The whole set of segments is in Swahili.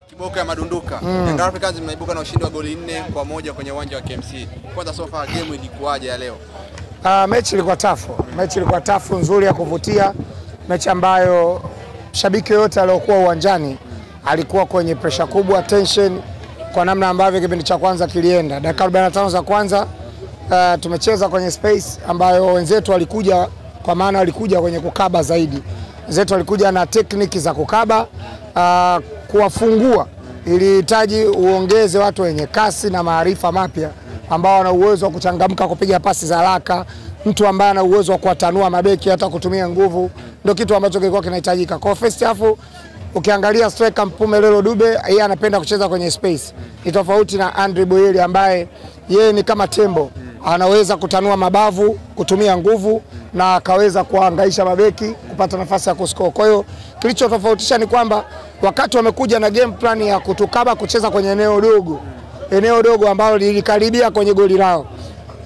Kiboko ya madunduka. Young Africans imeibuka na ushindi wa goli 4-1 kwenye uwanja wa KMC. Kwanza so far game ilikuwaje ya leo? Mechi ilikuwa tafu. Mechi ilikuwa tafu, nzuri ya kuvutia. Mechi ambayo shabiki yote aliyokuwa uwanjani alikuwa kwenye pressure kubwa, tension kwa namna ambavyo kipindi cha kwanza kilienda. Dakika 45 za kwanza tumecheza kwenye space ambayo wenzetu walikuja, kwa maana walikuja kwenye kukaba zaidi. Wenzetu walikuja na tekniki za kukaba, kuwafungua. Ilihitaji uongeze watu wenye kasi na maarifa mapya ambao wana uwezo wa kuchangamka, kupiga pasi za haraka, mtu ambaye ana uwezo wa kuwatanua mabeki hata kutumia nguvu. Ndio kitu ambacho kilikuwa kinahitajika. Kwa first half ukiangalia striker Mpumelelo Dube, yeye anapenda kucheza kwenye space. Ni tofauti na Andre Boyeli ambaye yeye ni kama tembo, anaweza kutanua mabavu, kutumia nguvu na akaweza kuhangaisha mabeki kupata nafasi ya kuscore. Kwa hiyo kilichotofautisha ni kwamba wakati wamekuja na game plan ya kutukaba, kucheza kwenye eneo dogo ambalo lilikaribia kwenye goli lao,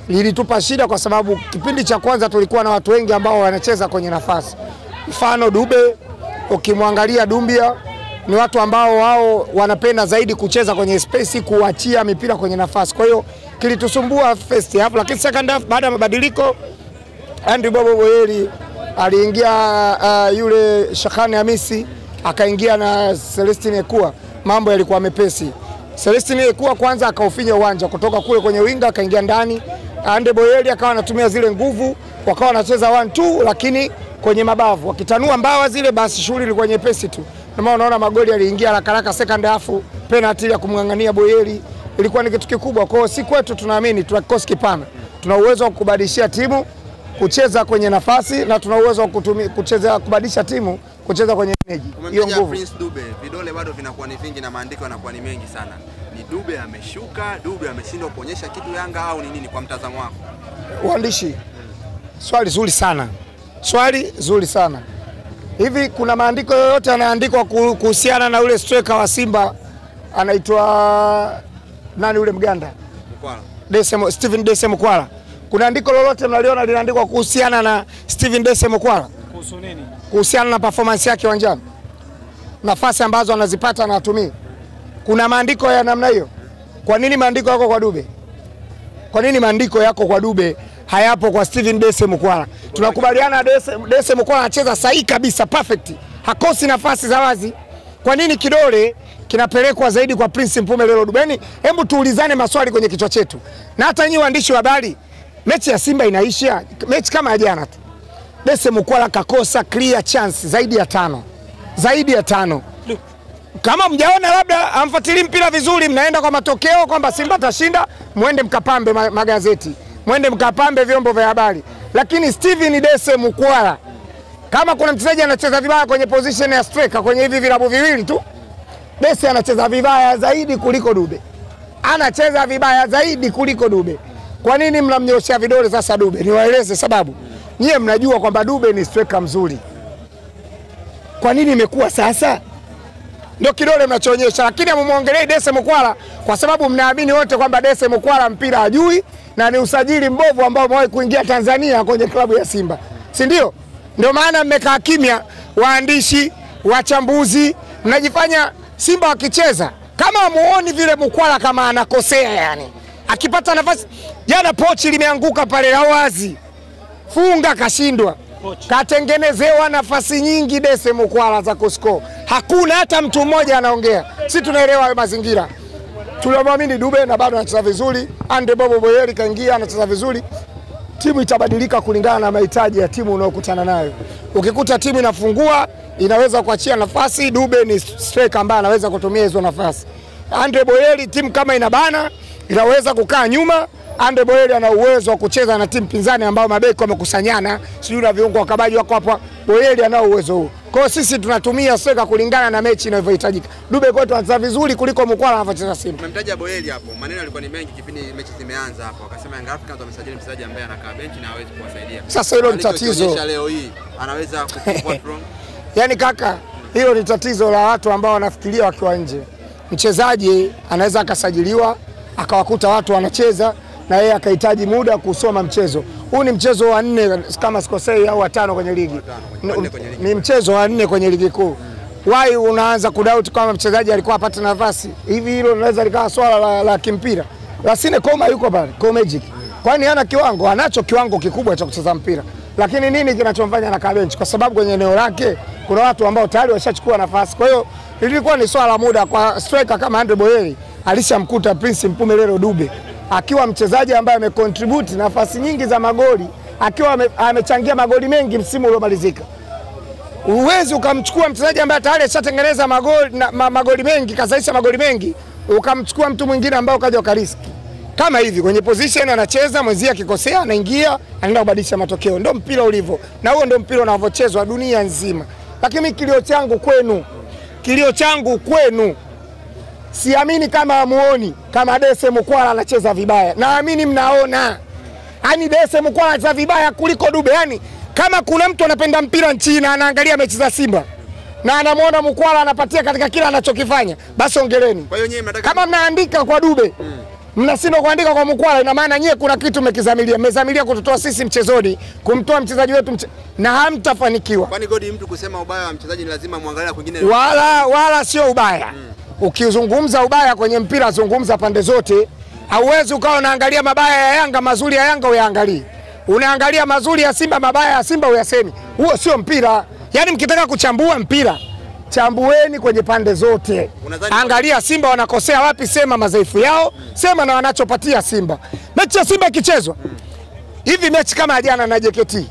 lilitupa shida kwa sababu kipindi cha kwanza tulikuwa na watu wengi ambao wanacheza kwenye nafasi. Mfano Dube, ukimwangalia Dumbia, ni watu ambao wao wanapenda zaidi kucheza kwenye space, kuachia mipira kwenye nafasi. Kwa hiyo kilitusumbua first half, lakini second half baada ya mabadiliko Andre Boyeli aliingia, yule Shakani Hamisi akaingia na Celestine Ekua, mambo yalikuwa mepesi. Celestine Ekua kwanza akaufinya uwanja kutoka kule kwenye winga akaingia ndani. Andre Boyeli akawa anatumia zile nguvu, wakawa wanacheza 1-2 lakini kwenye mabavu. Wakitanua mbawa zile basi shughuli ilikuwa nyepesi tu. Na maana unaona magoli yaliingia haraka second half, penalty ya kumngangania Boyeli ilikuwa ni kitu kikubwa. Kwa hiyo si kwetu, tunaamini tuna kikosi kipana. Tuna uwezo wa kubadilishia timu kucheza kwenye nafasi na tuna uwezo wa kubadilisha timu kucheza kwenye meji. Hiyo nguvu. Prince Dube, vidole bado vinakuwa ni vingi na maandiko yanakuwa ni mengi sana. Ni Dube ameshuka, Dube ameshindwa kuonyesha kitu Yanga au ni nini kwa mtazamo wako? Waandishi, swali zuri sana. Swali zuri sana. Hivi kuna maandiko yoyote yanaandikwa kuhusiana na ule striker wa Simba anaitwa nani ule Mganda? Mkwala. Steven Dese Mkwala. Kuna andiko lolote mnaliona linaandikwa kuhusiana na Steven Dese Mkwala? Kuhusu nini? Kuhusiana na performance yake uwanjani, nafasi ambazo anazipata na atumii. Kuna maandiko ya namna hiyo? Kwa nini maandiko yako kwa Dube? Kwa nini maandiko yako kwa Dube hayapo kwa Steven Dese Mkwala? Tunakubaliana Dese Mkwala anacheza sahihi kabisa, perfect, hakosi nafasi za wazi. Kwa nini kidole kinapelekwa zaidi kwa Prince Mpumelelo Dube? Yani hebu tuulizane maswali kwenye kichwa chetu. Na hata nyinyi waandishi wa habari, mechi ya Simba inaisha, mechi kama ya jana tu, Dese Mkwala kakosa clear chance zaidi ya 5. Zaidi ya 5. Kama mjaona labda amfuatilie mpira vizuri, mnaenda kwa matokeo kwamba Simba tashinda, muende mkapambe magazeti, muende mkapambe vyombo vya habari. Lakini Steven Dese Mkwala, kama kuna mchezaji anacheza vibaya kwenye position ya striker kwenye hivi vilabu viwili tu, Dese anacheza vibaya zaidi kuliko Dube. Anacheza vibaya zaidi kuliko Dube. Kwa nini mnamnyoshia vidole sasa Dube? Niwaeleze sababu. Nyie mnajua kwamba Dube ni striker mzuri. Kwa nini imekuwa sasa ndio kidole mnachoonyesha, lakini hamuongelee Dese Mkwala kwa sababu mnaamini wote kwamba Dese Mkwala mpira hajui na ni usajili mbovu ambao umewahi kuingia Tanzania kwenye klabu ya Simba, si ndio? Ndio maana mmekaa kimya, waandishi, wachambuzi, mnajifanya Simba wakicheza kama muoni vile Mkwala kama anakosea. Yani akipata nafasi, jana pochi limeanguka pale la wazi, funga kashindwa, katengenezewa nafasi nyingi Dese Mkwala za kuscore, hakuna hata mtu mmoja anaongea. Si tunaelewa hayo mazingira. Tuliamini Dube na bado anacheza vizuri. Andre Boyeli kaingia anacheza vizuri. Timu itabadilika kulingana na mahitaji ya timu unayokutana nayo. Ukikuta timu inafungua, inaweza kuachia nafasi, Dube ni striker ambaye anaweza kutumia hizo nafasi. Andre Boyeli, timu kama inabana, inaweza kukaa nyuma. Andre Boyeli ana uwezo wa kucheza na timu pinzani ambao mabeki wamekusanyana, sio na viungo wakabaji wako hapo. Boyeli ana uwezo huo. Kwa hiyo sisi tunatumia striker kulingana na mechi inavyohitajika. Dube kwetu anacheza vizuri kuliko Mkwala anavyocheza Simba. Umemtaja Boyeli hapo. Maneno yalikuwa ni mengi kipindi mechi zimeanza hapo. Akasema Young Africans wamesajili mchezaji ambaye anakaa benchi na hawezi kuwasaidia. Sasa hilo ni tatizo. Leo hii anaweza kuperform wrong. Yaani kaka, hilo ni tatizo la watu ambao wanafikiria wakiwa nje. Mchezaji anaweza akasajiliwa, akawakuta watu wanacheza na yeye akahitaji muda kusoma mchezo. Huu ni mchezo wa 4 kama sikosei au wa 5 kwenye ligi. Ni mchezo wa 4 kwenye ligi kuu. why unaanza kudoubt kama mchezaji alikuwa apate nafasi hivi? Hilo linaweza likawa swala la kimpira. Lasine Koma yuko pale, Koma Magic. Kwani hana kiwango? Anacho kiwango kikubwa cha kucheza mpira. Lakini nini kinachomfanya anakaa bench? Kwa sababu kwenye eneo lake kuna watu ambao tayari washachukua nafasi. Kwa hiyo ilikuwa ni swala la muda kwa striker kama Andre Boyeli, alishamkuta Prince Mpumelelo Dube akiwa mchezaji ambaye amecontribute nafasi nyingi za magoli, akiwa amechangia magoli mengi msimu uliomalizika. Uwezi ukamchukua mchezaji ambaye tayari ashatengeneza magoli mengi, kasaisha magoli mengi, ukamchukua mtu mwingine ambao kaja ukariski. Kama hivi kwenye position anacheza, mwenzie akikosea anaingia, anaenda kubadilisha matokeo. Ndio mpira ulivyo. Na huo ndio mpira unavyochezwa dunia nzima. Lakini kilio changu kwenu, siamini kama amuoni kama Dese Mukwala anacheza vibaya. Naamini mnaona. Yaani Dese Mukwala anacheza vibaya kuliko Dube. Yaani kama kuna mtu anapenda mpira nchini na anaangalia mechi za Simba na anamuona Mukwala anapatia katika kila anachokifanya, basi ongeleni. Kwa hiyo nyewe mnataka kama mnaandika kwa Dube, mnashindwa kuandika kwa Mukwala, ina maana nyewe kuna kitu mmekizamilia. Mmezamilia kututoa sisi mchezoni, kumtoa mchezaji wetu na hamtafanikiwa. Kwani Godi, mtu kusema ubaya wa mchezaji ni lazima muangalia kwingine? Wala sio ubaya. Ukizungumza ubaya kwenye mpira zungumza pande zote. Hauwezi ukawa unaangalia mabaya ya Yanga, mazuri ya Yanga uyaangalie. Unaangalia mazuri ya Simba, mabaya ya Simba uyasemi. Huo sio mpira. Yaani mkitaka kuchambua mpira, chambueni kwenye pande zote. Angalia Simba wanakosea wapi, sema madhaifu yao, sema na wanachopatia Simba. Mechi ya Simba ikichezwa hivi, mechi kama jana na JKT,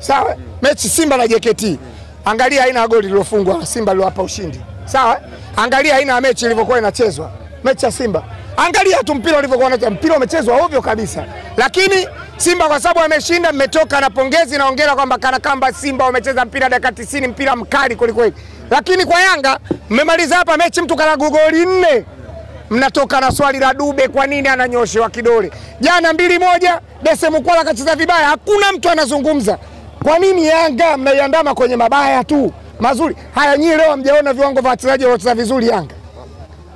sawa? Mechi Simba na JKT, angalia aina ya goli lilofungwa Simba lilowapa ushindi, sawa? Angalia aina ya mechi ilivyokuwa inachezwa mechi ya Simba, angalia tu mpira ulivyokuwa unachezwa. Mpira umechezwa ovyo kabisa, lakini Simba kwa sababu ameshinda, mmetoka na pongezi na hongera kwamba kana kamba Simba wamecheza mpira dakika 90, mpira mkali kweli. Lakini kwa Yanga mmemaliza hapa mechi mtu kana goli 4. Mnatoka na swali la Dube, kwa nini ananyoshewa kidole? Jana 2-1 Dese Mukwala kacheza vibaya, hakuna mtu anazungumza. Kwa nini Yanga mnaiandama kwenye mabaya tu? Mazuri haya nyinyi leo hamjaona viwango vya wachezaji wanaocheza vizuri Yanga.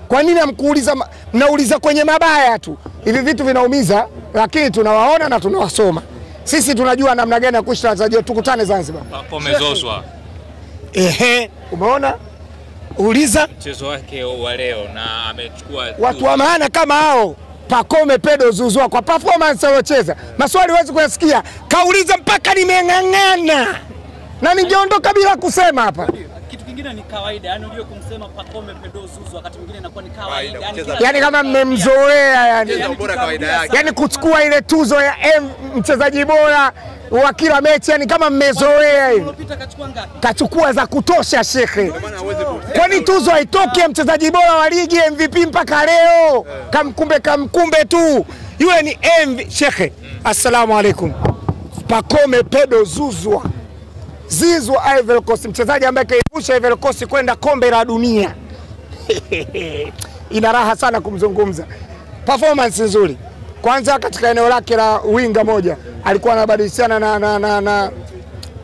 Kwa nini hamkuuliza, mnauliza kwenye mabaya tu? Hivi vitu vinaumiza, lakini tunawaona na tunawasoma. Sisi tunajua namna gani ya kuishi wachezaji. Tukutane Zanzibar. Pomezozwa. Umeona? Uliza Mchezo wake wa leo na amechukua watu wa maana kama hao, Pacome Pedro Zouzoua kwa performance aliocheza. Maswali huwezi kuyasikia. Kauliza mpaka nimeng'ang'ana. Na ningeondoka bila kusema hapa. Kitu kingine ni kawaida, yani unajua kumsema Pacome Pedro Zouzoua wakati mwingine inakuwa ni kawaida. Yani kama mmemzoea yani. Yani kuchukua ile tuzo ya mchezaji bora wa kila mechi, yani kama mmezoea hivi. Kachukua za kutosha shekhe. Kwani tuzo haitoke mchezaji bora wa ligi MVP mpaka leo? Kamkumbe tu. Yule ni MVP shekhe. Assalamu alaikum. Pacome Pedro Zouzoua. Zizou Ivory Coast, mchezaji ambaye kaivusha Ivory Coast kwenda kombe la dunia. Ina raha sana kumzungumza. Performance nzuri. Kwanza katika eneo lake la winga moja alikuwa anabadilishana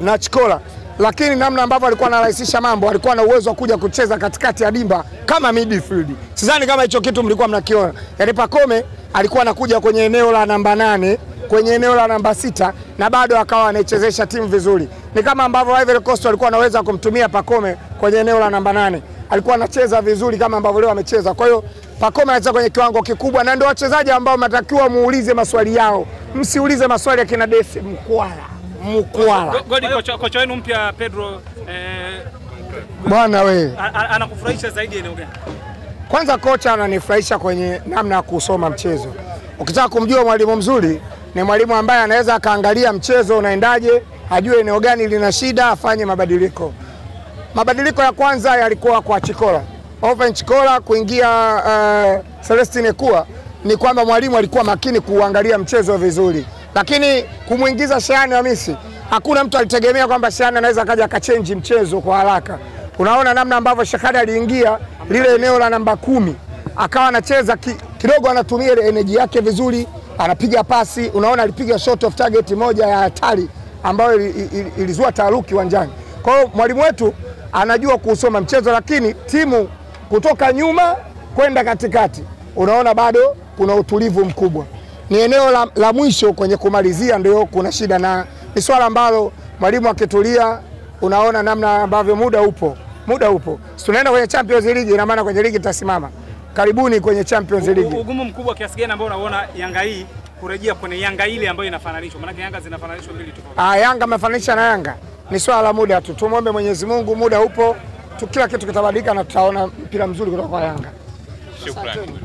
na Chikola, lakini namna ambavyo alikuwa anarahisisha mambo, alikuwa na uwezo wa kuja kucheza katikati ya dimba kama midfield. Sidhani kama hicho kitu mlikuwa mnakiona. Yaani Pacome alikuwa anakuja kwenye eneo la namba 8, kwenye eneo la namba 6 na bado akawa anaichezesha timu vizuri. Ni kama ambavyo Ivory Coast walikuwa wanaweza kumtumia Pacome kwenye eneo la namba 8. Alikuwa anacheza vizuri kama ambavyo leo amecheza. Kwa hiyo Pacome anacheza kwenye kiwango kikubwa, na ndio wachezaji ambao mnatakiwa muulize maswali yao. Msiulize maswali ya kina Dese Mukwala. Godi, kocha wenu mpya Pedro bwana wewe, anakufurahisha zaidi eneo gani? Kwanza kocha ananifurahisha kwenye namna ya kusoma mchezo. Ukitaka kumjua mwalimu mzuri, ni mwalimu ambaye anaweza akaangalia mchezo unaendaje, ajue eneo gani lina shida, afanye mabadiliko. Mabadiliko ya kwanza yalikuwa kwa Chikola. Open Chikola kuingia Celestine Ekua, ni kwamba mwalimu alikuwa makini kuangalia mchezo vizuri. Lakini kumuingiza Shehan Hamisi, hakuna mtu alitegemea kwamba Shehan anaweza kaja akachange mchezo kwa haraka. Unaona namna ambavyo Shekari aliingia lile eneo la namba 10, akawa anacheza kidogo, anatumia ile energy yake vizuri, anapiga pasi. Unaona alipiga shot of target moja ya hatari ambayo ilizua taharuki uwanjani. Kwa hiyo mwalimu wetu anajua kusoma mchezo, lakini timu kutoka nyuma kwenda katikati, unaona bado kuna utulivu mkubwa. Ni eneo la mwisho kwenye kumalizia ndio kuna shida, na ni swala ambalo mwalimu akitulia, unaona namna ambavyo muda upo. muda upo. Tunaenda kwenye Champions League, ina maana kwenye ligi tutasimama. Karibuni kwenye Champions League. Ugumu mkubwa kiasi gani ambao unaona Yanga hii kurejea kwenye Yanga ile ambayo inafananishwa? Maana Yanga zinafananishwa mbili tofauti. Yanga amefananisha na Yanga. Ni swala la muda tu. Tumwombe Mwenyezi Mungu, muda upo. Kila kitu kitabadilika na tutaona mpira mzuri kutoka kwa Yanga. Shukrani.